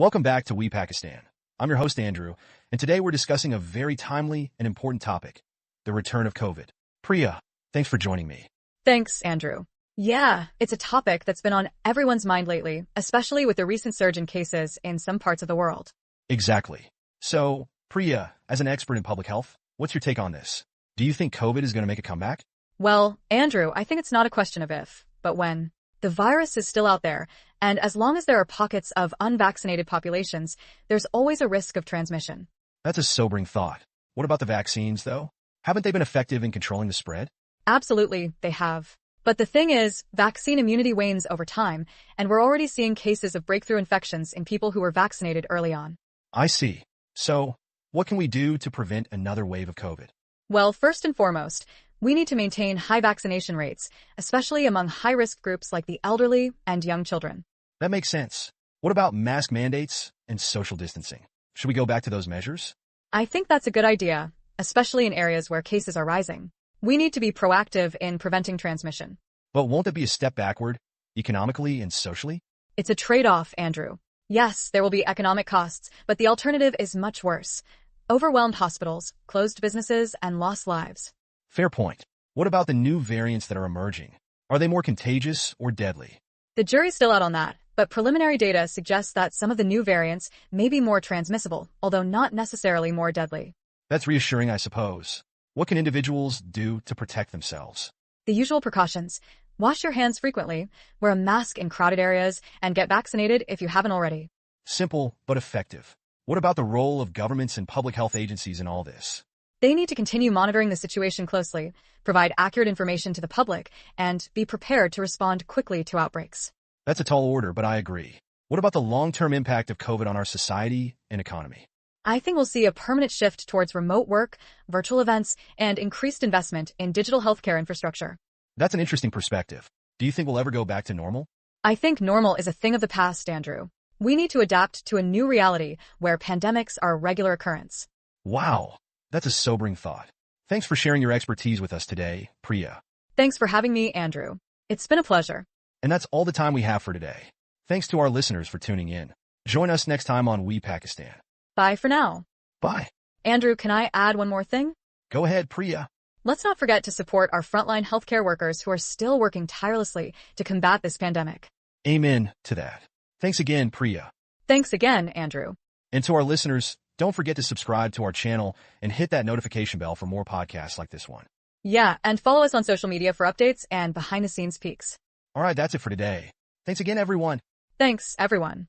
Welcome back to We Pakistan. I'm your host, Andrew, and today we're discussing a very timely and important topic, the return of COVID. Priya, thanks for joining me. Thanks, Andrew. Yeah, it's a topic that's been on everyone's mind lately, especially with the recent surge in cases in some parts of the world. Exactly. So, Priya, as an expert in public health, what's your take on this? Do you think COVID is going to make a comeback? Well, Andrew, I think it's not a question of if, but when. The virus is still out there, and as long as there are pockets of unvaccinated populations, there's always a risk of transmission. That's a sobering thought. What about the vaccines, though? Haven't they been effective in controlling the spread? Absolutely, they have. But the thing is, vaccine immunity wanes over time, and we're already seeing cases of breakthrough infections in people who were vaccinated early on. I see. So, what can we do to prevent another wave of COVID? Well, first and foremost, we need to maintain high vaccination rates, especially among high-risk groups like the elderly and young children. That makes sense. What about mask mandates and social distancing? Should we go back to those measures? I think that's a good idea, especially in areas where cases are rising. We need to be proactive in preventing transmission. But won't that be a step backward, economically and socially? It's a trade-off, Andrew. Yes, there will be economic costs, but the alternative is much worse. Overwhelmed hospitals, closed businesses, and lost lives. Fair point. What about the new variants that are emerging? Are they more contagious or deadly? The jury's still out on that, but preliminary data suggests that some of the new variants may be more transmissible, although not necessarily more deadly. That's reassuring, I suppose. What can individuals do to protect themselves? The usual precautions. Wash your hands frequently, wear a mask in crowded areas, and get vaccinated if you haven't already. Simple, but effective. What about the role of governments and public health agencies in all this? They need to continue monitoring the situation closely, provide accurate information to the public, and be prepared to respond quickly to outbreaks. That's a tall order, but I agree. What about the long-term impact of COVID on our society and economy? I think we'll see a permanent shift towards remote work, virtual events, and increased investment in digital healthcare infrastructure. That's an interesting perspective. Do you think we'll ever go back to normal? I think normal is a thing of the past, Andrew. We need to adapt to a new reality where pandemics are a regular occurrence. Wow, that's a sobering thought. Thanks for sharing your expertise with us today, Priya. Thanks for having me, Andrew. It's been a pleasure. And that's all the time we have for today. Thanks to our listeners for tuning in. Join us next time on We Pakistan. Bye for now. Bye. Andrew, can I add one more thing? Go ahead, Priya. Let's not forget to support our frontline healthcare workers who are still working tirelessly to combat this pandemic. Amen to that. Thanks again, Priya. Thanks again, Andrew. And to our listeners, don't forget to subscribe to our channel and hit that notification bell for more podcasts like this one. Yeah, and follow us on social media for updates and behind-the-scenes peeks. All right, that's it for today. Thanks again, everyone. Thanks, everyone.